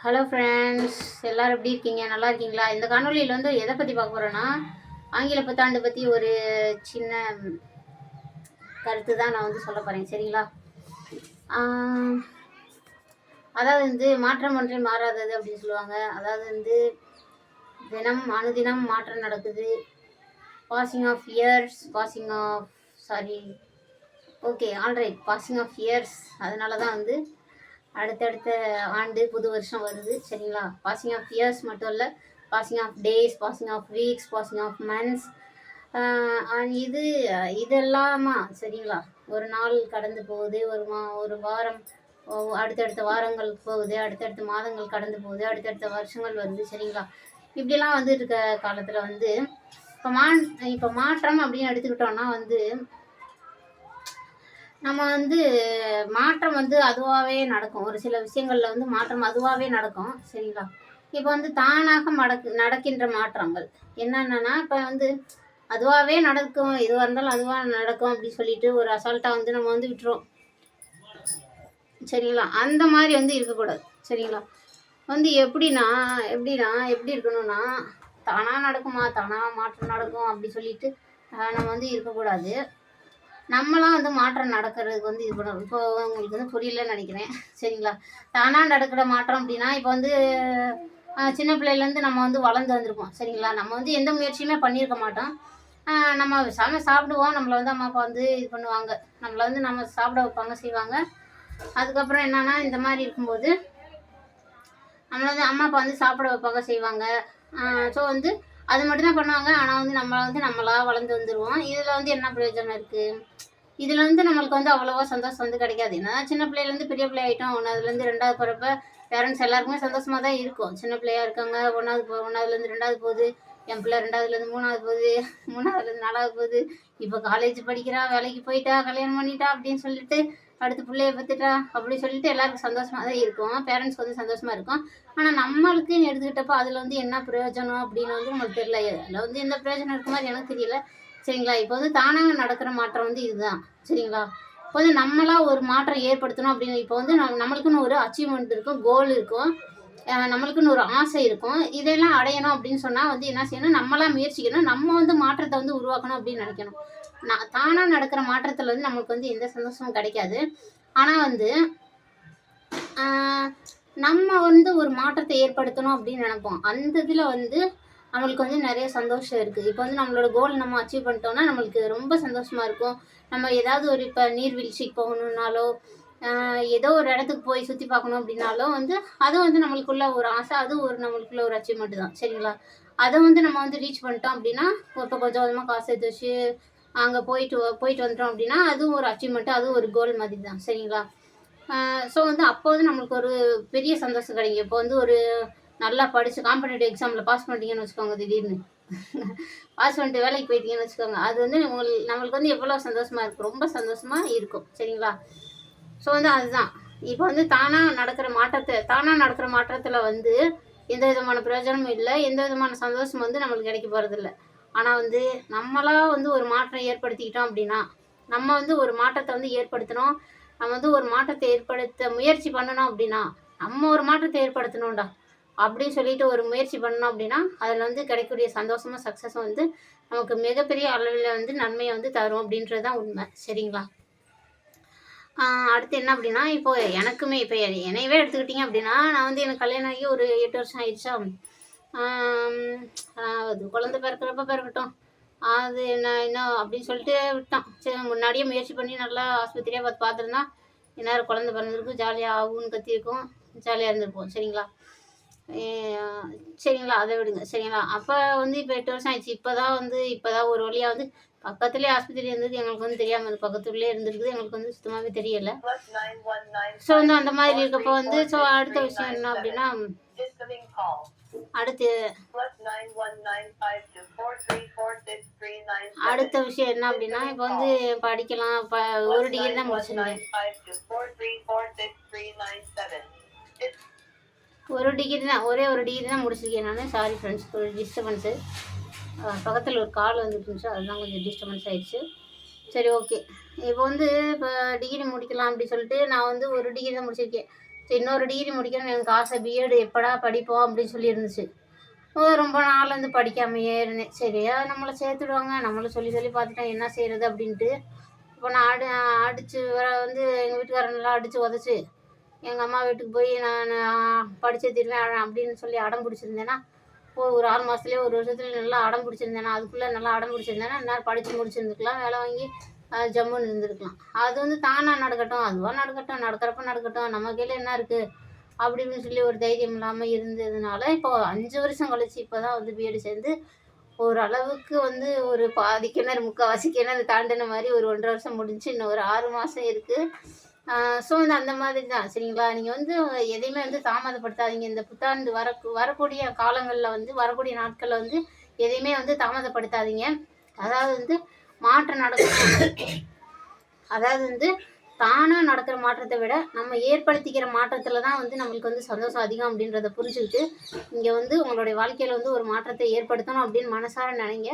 Hello friends, எல்லோரும் எப்படி இருக்கீங்க? நல்லா இருக்கீங்களா? இந்த காணொலியில் வந்து எதை பற்றி பார்க்க போகிறோன்னா, ஆங்கில புத்தாண்டு பற்றி ஒரு சின்ன கருத்து தான் நான் வந்து சொல்ல போகிறேன். சரிங்களா? அதாவது வந்து மாற்றம் ஒன்றே மாறாதது அப்படின்னு சொல்லுவாங்க. அதாவது வந்து அனுதினம் மாற்றம் நடக்குது. Passing of years passing of years. அதனால தான் வந்து அடுத்தடுத்த ஆண்டு புது வருஷம் வருது. சரிங்களா? பாசிங் ஆஃப் இயர்ஸ் மட்டும் இல்லை, passing of days, passing of weeks, passing of months, இதெல்லாமா. சரிங்களா? ஒரு நாள் கடந்து போகுது, ஒரு வாரம், அடுத்தடுத்த வாரங்கள் போகுது, அடுத்தடுத்த மாதங்கள் கடந்து போகுது, அடுத்தடுத்த வருஷங்கள் வருது. சரிங்களா? இப்படிலாம் வந்து இருக்க காலத்தில் வந்து இப்போ மாற்றம் அப்படின்னு எடுத்துக்கிட்டோம்னா வந்து நம்ம வந்து மாற்றம் வந்து அதுவாகவே நடக்கும். ஒரு சில விஷயங்களில் வந்து மாற்றம் அதுவாகவே நடக்கும். சரிங்களா? இப்போ வந்து தானாக நடக்கின்ற மாற்றங்கள் என்னென்னா, இப்போ வந்து அதுவாகவே நடக்கும், எதுவாக இருந்தாலும் அதுவாக நடக்கும் அப்படின்னு சொல்லிட்டு ஒரு அசால்ட்டாக வந்து நம்ம வந்து விட்டுருவோம். சரிங்களா? அந்த மாதிரி வந்து இருக்கக்கூடாது. சரிங்களா? வந்து எப்படி இருக்கணும்னா, தானாக நடக்குமா, தானாக மாற்றம் நடக்கும் அப்படி சொல்லிட்டு நம்ம வந்து இருக்கக்கூடாது. நம்மளாம் வந்து மாற்றம் நடக்கிறதுக்கு வந்து இது பண்ணணும். இப்போ உங்களுக்கு வந்து புரியலன்னு நினைக்கிறேன். சரிங்களா? தானாக நடக்கிற மாற்றம் அப்படின்னா, இப்போ வந்து சின்ன பிள்ளையிலேருந்து நம்ம வந்து வளர்ந்து வந்திருப்போம். சரிங்களா? நம்ம வந்து எந்த முயற்சியுமே பண்ணியிருக்க மாட்டோம். நம்ம சாப்பிடுவோம். நம்மளை வந்து அம்மா அப்பா வந்து இது பண்ணுவாங்க. நம்மளை வந்து நம்ம சாப்பிட வைப்பாங்க, செய்வாங்க. அதுக்கப்புறம் என்னன்னா, இந்த மாதிரி இருக்கும்போது நம்மளை வந்து அம்மா அப்பா வந்து சாப்பிட வைப்பாங்க, செய்வாங்க. ஸோ வந்து அது மட்டும்தான் பண்ணுவாங்க. ஆனால் வந்து நம்மளா வளர்ந்து வந்துடுவோம். இதில் வந்து என்ன பிரயோஜனம் இருக்குது? இதில் வந்து நம்மளுக்கு வந்து அவ்வளோவா சந்தோஷம் வந்து கிடைக்காது. ஏன்னா சின்ன பிள்ளையிலேருந்து பெரிய பிள்ளை ஆகிட்டோம். ஒன்றாவதுலேருந்து 2வது போகிறப்ப பேரண்ட்ஸ் எல்லாருக்குமே சந்தோஷமாக தான் இருக்கும். சின்ன பிள்ளையாக இருக்காங்க, ஒன்றாவதுலேருந்து 2வது போகுது, என் பிள்ளை 2வதுலேருந்து 3வது போகுது, 3வதுலேருந்து 4வது போகுது, இப்போ காலேஜ் படிக்கிறா, வேலைக்கு போயிட்டா, கல்யாணம் பண்ணிட்டா அப்படின்னு சொல்லிட்டு அடுத்து பிள்ளைய பத்துட்டா அப்படி சொல்லிட்டு எல்லாருக்கும் சந்தோஷமாக தான் இருக்கும். பேரண்ட்ஸ்க்கு வந்து சந்தோஷமாக இருக்கும். ஆனால் நம்மளுக்குன்னு எடுத்துக்கிட்டப்போ அதில் வந்து என்ன பிரயோஜனம் அப்படின்னு வந்து நம்மளுக்கு தெரியல. அதில் வந்து எந்த பிரயோஜனம் இருக்க மாதிரி எனக்கு தெரியல. சரிங்களா? இப்போ வந்து தானாக நடக்கிற மாற்றம் வந்து இதுதான். சரிங்களா? இப்போ வந்து நம்மளாக ஒரு மாற்றம் ஏற்படுத்தணும் அப்படின்னு இப்போ வந்து நம்மளுக்குன்னு ஒரு அச்சீவ்மெண்ட் இருக்கும், கோல் இருக்கும், நம்மளுக்குன்னு ஒரு ஆசை இருக்கும். இதெல்லாம் அடையணும் அப்படின்னு சொன்னால் வந்து என்ன செய்யணும்? நம்மளாக முயற்சிக்கணும். நம்ம வந்து மாற்றத்தை வந்து உருவாக்கணும் அப்படின்னு நினைக்கணும். தானாக நடக்கிற மாற்றத்தில் வந்து நம்மளுக்கு வந்து எந்த சந்தோஷமும் கிடைக்காது. ஆனால் வந்து நம்ம வந்து ஒரு மாற்றத்தை ஏற்படுத்தணும் அப்படின்னு நினைப்போம். அந்த இதில் வந்து நம்மளுக்கு வந்து நிறைய சந்தோஷம் இருக்குது. இப்போ வந்து நம்மளோட கோல் நம்ம அச்சீவ் பண்ணிட்டோம்னா நம்மளுக்கு ரொம்ப சந்தோஷமாக இருக்கும். நம்ம ஏதாவது ஒரு இப்போ நீர்வீழ்ச்சிக்கு போகணுன்னாலோ, ஏதோ ஒரு இடத்துக்கு போய் சுற்றி பார்க்கணும் அப்படின்னாலும் வந்து அது வந்து நம்மளுக்குள்ள ஒரு ஆசை, அது நம்மளுக்குள்ள ஒரு அச்சீவ்மெண்ட் தான். சரிங்களா? அதை வந்து நம்ம வந்து ரீச் பண்ணிட்டோம் அப்படின்னா, இப்போ கொஞ்சம் கொஞ்சமாக காசு எடுத்து வச்சு அங்கே போயிட்டு வந்துட்டோம் அப்படின்னா அதுவும் ஒரு அச்சீவ்மெண்ட்டு, அதுவும் ஒரு கோல் மாதிரி தான். சரிங்களா? ஸோ வந்து அப்போ வந்து நம்மளுக்கு ஒரு பெரிய சந்தோஷம் கிடைக்கும். இப்போ வந்து ஒரு நல்லா படித்து காம்படிட்டிவ் எக்ஸாமில் பாஸ் பண்ணிட்டீங்கன்னு வச்சுக்கோங்க, திடீர்னு பாஸ் பண்ணிட்டு வேலைக்கு போயிட்டீங்கன்னு வச்சுக்கோங்க, அது வந்து நம்மளுக்கு வந்து எவ்வளோ சந்தோஷமாக இருக்கும், ரொம்ப சந்தோஷமாக இருக்கும். சரிங்களா? ஸோ வந்து அதுதான் இப்போ வந்து தானாக நடக்கிற மாற்றத்தில் வந்து எந்த விதமான பிரயோஜனமும் இல்லை, எந்த விதமான சந்தோஷம் வந்து நம்மளுக்கு கிடைக்க போகிறதில்ல. ஆனால் வந்து நம்மளாக வந்து ஒரு மாற்றம் ஏற்படுத்திக்கிட்டோம் அப்படின்னா, நம்ம வந்து ஒரு மாற்றத்தை வந்து ஏற்படுத்தணும், நம்ம வந்து ஒரு மாற்றத்தை ஏற்படுத்த முயற்சி பண்ணணும் அப்படின்னா, நம்ம ஒரு மாற்றத்தை ஏற்படுத்தணும்டா அப்படின்னு சொல்லிட்டு ஒரு முயற்சி பண்ணோம் அப்படின்னா, அதில் வந்து கிடைக்கக்கூடிய சந்தோஷமும் சக்ஸஸும் வந்து நமக்கு மிகப்பெரிய அளவில் வந்து நன்மையை வந்து தரும் அப்படின்றது தான் உண்மை. சரிங்களா? அடுத்து என்ன அப்படின்னா, இப்போ எனக்குமே இப்போ என்னையவே எடுத்துக்கிட்டிங்க அப்படின்னா, நான் வந்து எனக்கு கல்யாணம் ஆகி ஒரு 8 வருஷம் ஆயிடுச்சா. அது குழந்தை பிறக்கிறப்ப பிறக்கட்டும், அது என்ன அப்படின்னு சொல்லிட்டு விட்டோம். சரி, முன்னாடியே முயற்சி பண்ணி நல்லா ஆஸ்பத்திரியாக பார்த்துருந்தா இந்நேரம் குழந்தை பிறந்திருக்கும், ஜாலியாக ஆகும்னு கத்தியிருக்கோம், ஜாலியாக இருந்திருப்போம். சரிங்களா? அதை விடுங்க. சரிங்களா? அப்போ வந்து இப்போ 8 வருஷம் ஆயிடுச்சு. இப்போ தான் ஒரு வழியாக வந்து பக்கத்துலேயே ஆஸ்பத்திரி இருந்தது, எங்களுக்கு வந்து தெரியாமல் இருந்தது. பக்கத்துலேயே இருந்திருக்குது, எங்களுக்கு வந்து சுத்தமாகவே தெரியலை. ஸோ வந்து அந்த மாதிரி இருக்கப்போ வந்து அடுத்த விஷயம் என்ன அப்படின்னா, அடுத்த விஷயம் என்ன அப்படின்னா, இப்போ வந்து படிக்கலாம். இப்போ ஒரு டிகிரி தான் முடிச்சிருக்கேன். ஒரே ஒரு டிகிரி தான் முடிச்சிருக்கேன் நான். சாரி ஃப்ரெண்ட்ஸ், ஒரு டிஸ்டர்பன்ஸு. பக்கத்தில் ஒரு கால் வந்துட்டு இருந்துச்சு, அதுதான் கொஞ்சம் டிஸ்டர்பன்ஸ் ஆகிடுச்சு. சரி, ஓகே. இப்போ டிகிரி முடிக்கலாம் அப்படி சொல்லிட்டு நான் வந்து ஒரு டிகிரி தான் முடிச்சிருக்கேன். இன்னொரு டிகிரி முடிக்கணும்னு எனக்கு ஆசை. பிஎட் எப்படா படிப்போம் அப்படின்னு சொல்லி இருந்துச்சு. ரொம்ப நாள் வந்து படிக்காமையே இருந்தேன். சரியா நம்மளை சேர்த்துடுவாங்க, நம்மளும் சொல்லி சொல்லி பார்த்துட்டேன், என்ன செய்கிறது அப்படின்ட்டு. இப்போ நான் அடித்து வர வந்து எங்கள் வீட்டுக்காரனெல்லாம் அடித்து உதச்சி எங்கள் அம்மா வீட்டுக்கு போய் நான் படித்தே தீருவேன் அப்படின்னு சொல்லி அடம் பிடிச்சிருந்தேன்னா, ஒரு 6 மாதத்துலேயே 1 வருஷத்துல நல்லா அடம் பிடிச்சிருந்தேன்னா, அதுக்குள்ளே நல்லா அடம் பிடிச்சிருந்தேன்னா இந்நேரம் படித்து முடிச்சிருந்துருக்கலாம், வேலை வாங்கி ஜம்முன்னு இருந்திருக்கலாம். அது வந்து தானாக நடக்கட்டும், அதுவாக நடக்கட்டும், நடக்கிறப்ப நடக்கட்டும், நம்ம கையில் என்ன இருக்குது அப்படின்னு சொல்லி ஒரு தைரியம் இல்லாமல் இருந்ததுனால இப்போ 5 வருஷம் கழிச்சு இப்போ தான் வந்து பிஎட் சேர்ந்து ஓரளவுக்கு வந்து ஒரு பாதி கிணறு முக்கால்வாசி கிணறு தாண்டின மாதிரி ஒரு 1.5 வருஷம் முடிஞ்சு, இன்னும் ஒரு 6 மாதம் இருக்குது. ஸோ வந்து அந்த மாதிரி தான் சரிங்களா. நீங்கள் வந்து எதையுமே வந்து தாமதப்படுத்தாதீங்க. இந்த புத்தாண்டு வரக்கூடிய காலங்களில் வந்து வரக்கூடிய நாட்களில் வந்து எதையுமே வந்து தாமதப்படுத்தாதீங்க. அதாவது வந்து மாற்றம் நடக்கணும். அதாவது வந்து தானாக நடக்கிற மாற்றத்தை விட நம்ம ஏற்படுத்திக்கிற மாற்றத்தில் தான் வந்து நம்மளுக்கு வந்து சந்தோஷம் அதிகம் அப்படின்றத புரிஞ்சுக்கிட்டு இங்கே வந்து உங்களுடைய வாழ்க்கையில் வந்து ஒரு மாற்றத்தை ஏற்படுத்தணும் அப்படின்னு மனசார நினைங்க.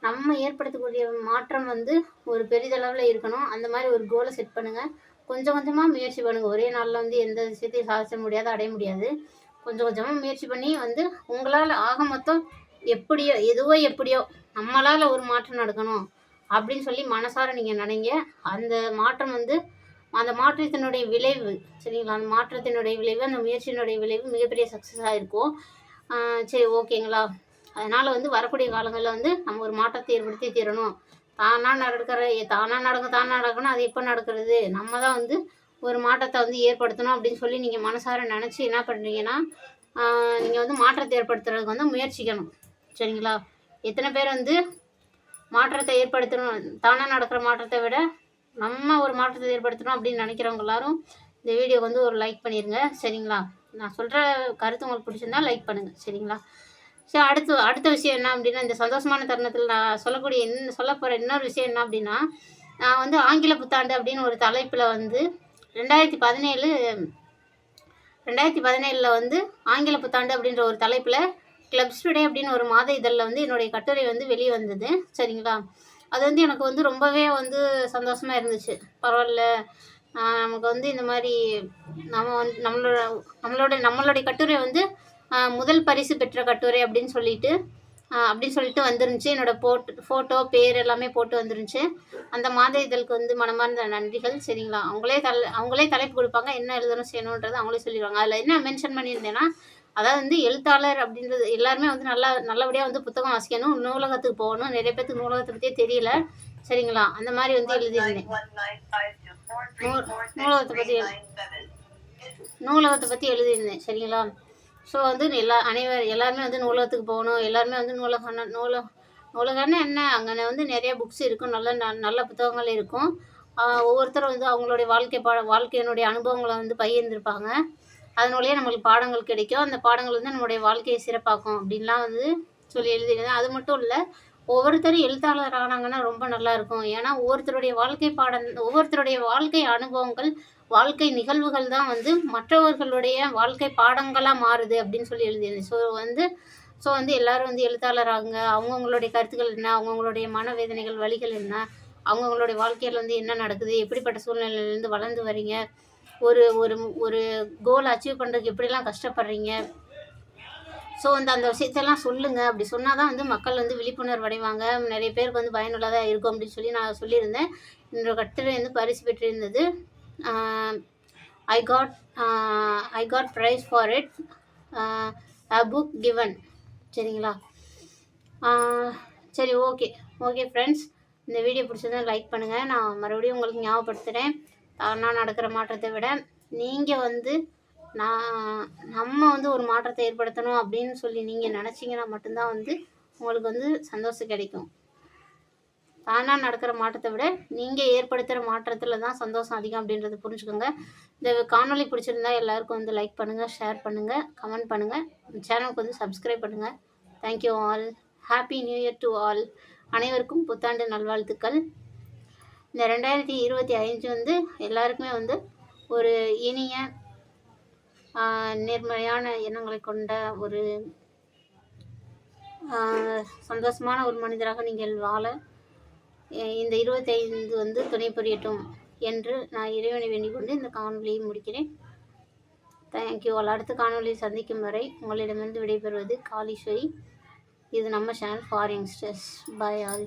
நம்ம ஏற்படுத்தக்கூடிய மாற்றம் வந்து ஒரு பெரிதளவில் இருக்கணும். அந்த மாதிரி ஒரு கோலை செட் பண்ணுங்கள். கொஞ்சம் கொஞ்சமாக முயற்சி பண்ணுங்கள். ஒரே நாளில் வந்து எந்த விஷயத்தையும் சாதிக்க முடியாது, அடைய முடியாது. கொஞ்சம் கொஞ்சமாக முயற்சி பண்ணி வந்து உங்களால் ஆக மொத்தம் எப்படியோ எப்படியோ நம்மளால் ஒரு மாற்றம் நடக்கணும் அப்படின்னு சொல்லி மனசார நீங்கள் நினைங்க. அந்த மாற்றம் வந்து அந்த மாற்றத்தினுடைய விளைவு சரிங்களா, அந்த மாற்றத்தினுடைய விளைவு, அந்த முயற்சியினுடைய விளைவு மிகப்பெரிய சக்ஸஸாக இருக்கும். சரி ஓகேங்களா. அதனால் வந்து வரக்கூடிய காலங்களில் வந்து நம்ம ஒரு மாற்றத்தை ஏற்படுத்தி தீரணும். தானாக நடக்கணும். அது எப்போ நடக்கிறது, நம்ம தான் வந்து ஒரு மாற்றத்தை வந்து ஏற்படுத்தணும் அப்படின்னு சொல்லி நீங்கள் மனசார நினச்சி என்ன பண்ணுறீங்கன்னா, நீங்கள் வந்து மாற்றத்தை ஏற்படுத்துறதுக்கு வந்து முயற்சிக்கணும் சரிங்களா. எத்தனை பேர் வந்து மாற்றத்தை ஏற்படுத்தணும், தானாக நடக்கிற மாற்றத்தை விட நம்ம ஒரு மாற்றத்தை ஏற்படுத்தணும் அப்படின்னு நினைக்கிறவங்க எல்லாரும் இந்த வீடியோக்கு வந்து ஒரு லைக் பண்ணிடுங்க சரிங்களா. நான் சொல்கிற கருத்து உங்களுக்கு பிடிச்சிருந்தா லைக் பண்ணுங்கள் சரிங்களா. சரி, அடுத்த விஷயம் என்ன அப்படின்னா, இந்த சந்தோஷமான தருணத்தில் நான் சொல்ல போகிற இன்னொரு விஷயம் என்ன அப்படின்னா, நான் வந்து ஆங்கில புத்தாண்டு அப்படின்னு ஒரு தலைப்பில் வந்து 2017 வந்து ஆங்கில புத்தாண்டு அப்படின்ற ஒரு தலைப்பில் கிளப்ஸ் டுடே அப்படின்னு ஒரு மாத இதழில் வந்து என்னுடைய கட்டுரை வந்து வெளியே வந்தது சரிங்களா. அது வந்து எனக்கு வந்து ரொம்பவே வந்து சந்தோஷமாக இருந்துச்சு. பரவாயில்ல, நமக்கு வந்து இந்த மாதிரி நம்ம வந்து நம்மளுடைய கட்டுரை வந்து முதல் பரிசு பெற்ற கட்டுரை அப்படின்னு சொல்லிட்டு வந்துருந்துச்சு. என்னோடய ஃபோட்டோ பேர் எல்லாமே போட்டு வந்துருந்துச்சு. அந்த மாத இதழுக்கு வந்து மனமார்ந்த நன்றிகள் சரிங்களா. அவங்களே தலைப்பு கொடுப்பாங்க, என்ன எழுதணும் செய்யணுன்றது அவங்களே சொல்லிடுவாங்க. அதில் என்ன மென்ஷன் பண்ணியிருந்தேன்னா, அதாவது வந்து எழுத்தாளர் அப்படின்றது எல்லாருமே வந்து நல்லபடியாக வந்து புத்தகம் வாசிக்கணும், நூலகத்துக்கு போகணும். நிறைய பேருக்கு நூலகத்தை பற்றியே தெரியல சரிங்களா. அந்த மாதிரி வந்து எழுதியிருந்தேன். நூலகத்தை பற்றி எழுதியிருந்தேன் சரிங்களா. ஸோ வந்து எல்லாருமே வந்து நூலகத்துக்கு போகணும், எல்லாருமே வந்து நூலகம்னா என்ன, அங்கே வந்து நிறைய புக்ஸ் இருக்கும், நல்ல புத்தகங்கள் இருக்கும். ஒவ்வொருத்தரும் வந்து அவங்களுடைய வாழ்க்கையினுடைய அனுபவங்களை வந்து பகிர்ந்திருப்பாங்க. அதனாலேயே நம்மளுக்கு பாடங்கள் கிடைக்கும். அந்த பாடங்கள் வந்து நம்மளுடைய வாழ்க்கையை சிறப்பாக்கும் அப்படின்லாம் வந்து சொல்லி எழுதியிருந்தேன். அது மட்டும் இல்லை, ஒவ்வொருத்தரும் எழுத்தாளர் ஆனாங்கன்னா ரொம்ப நல்லாயிருக்கும். ஏன்னா ஒவ்வொருத்தருடைய வாழ்க்கை அனுபவங்கள், வாழ்க்கை நிகழ்வுகள் தான் வந்து மற்றவர்களுடைய வாழ்க்கை பாடங்களாக மாறுது அப்படின்னு சொல்லி எழுதியிருந்தேன். ஸோ வந்து எல்லோரும் வந்து எழுத்தாளர் ஆகுங்க. அவங்கவுங்களுடைய கருத்துக்கள் என்ன, அவங்கவுங்களுடைய மனவேதனைகள், வலிகள் என்ன, அவங்கவுங்களுடைய வாழ்க்கையில் வந்து என்ன நடக்குது, எப்படிப்பட்ட சூழ்நிலையிலேருந்து வளர்ந்து வரீங்க, ஒரு ஒரு ஒரு கோல் அச்சீவ் பண்ணுறதுக்கு எப்படிலாம் கஷ்டப்படுறீங்க. ஸோ வந்து அந்த விஷயத்தெல்லாம் சொல்லுங்கள். அப்படி சொன்னால் தான் வந்து மக்கள் வந்து விழிப்புணர்வு அடைவாங்க, நிறைய பேருக்கு வந்து பயனுள்ளதாக இருக்கும் அப்படின்னு சொல்லி நான் சொல்லியிருந்தேன். என்னோட கட்டுரை வந்து பரிசு பெற்றிருந்தது. I got prize for it, a book given சரிங்களா. சரி ஓகே ஃப்ரெண்ட்ஸ், இந்த வீடியோ பிடிச்சதுன்னா லைக் பண்ணுங்கள். நான் மறுபடியும் உங்களுக்கு ஞாபகப்படுத்துகிறேன், நான் நடக்கிற மாற்றத்தை விட நீங்கள் வந்து நம்ம வந்து ஒரு மாற்றத்தை ஏற்படுத்தணும் அப்படின்னு சொல்லி நீங்கள் நினச்சிங்கன்னா மட்டும்தான் வந்து உங்களுக்கு வந்து சந்தோஷம் கிடைக்கும். தானாக நடக்கிற மாற்றத்தை விட நீங்கள் ஏற்படுத்துகிற மாற்றத்தில் தான் சந்தோஷம் அதிகம் அப்படின்றத புரிஞ்சுக்கோங்க. இந்த காணொலி பிடிச்சிருந்தா எல்லாருக்கும் வந்து லைக் பண்ணுங்கள், ஷேர் பண்ணுங்கள், கமெண்ட் பண்ணுங்கள், சேனலுக்கு வந்து சப்ஸ்கிரைப் பண்ணுங்கள். Thank you all. Happy new year to all. அனைவருக்கும் புத்தாண்டு நல்வாழ்த்துக்கள். இந்த 2025 வந்து எல்லாருக்குமே வந்து ஒரு இனிய நேர்மறையான எண்ணங்களை கொண்ட ஒரு சந்தோஷமான ஒரு மனிதராக நீங்கள் வாழ இந்த 25 வந்து துணை புரியட்டும் என்று நான் இறைவனை வேண்டிக் கொண்டு இந்த காணொலியை முடிக்கிறேன். Thank you all. அடுத்த காணொலியில் சந்திக்கும் வரை உங்களிடமிருந்து விடைபெறுவது காளீஸ்வரி. இது நம்ம channel for youngsters. Bye all.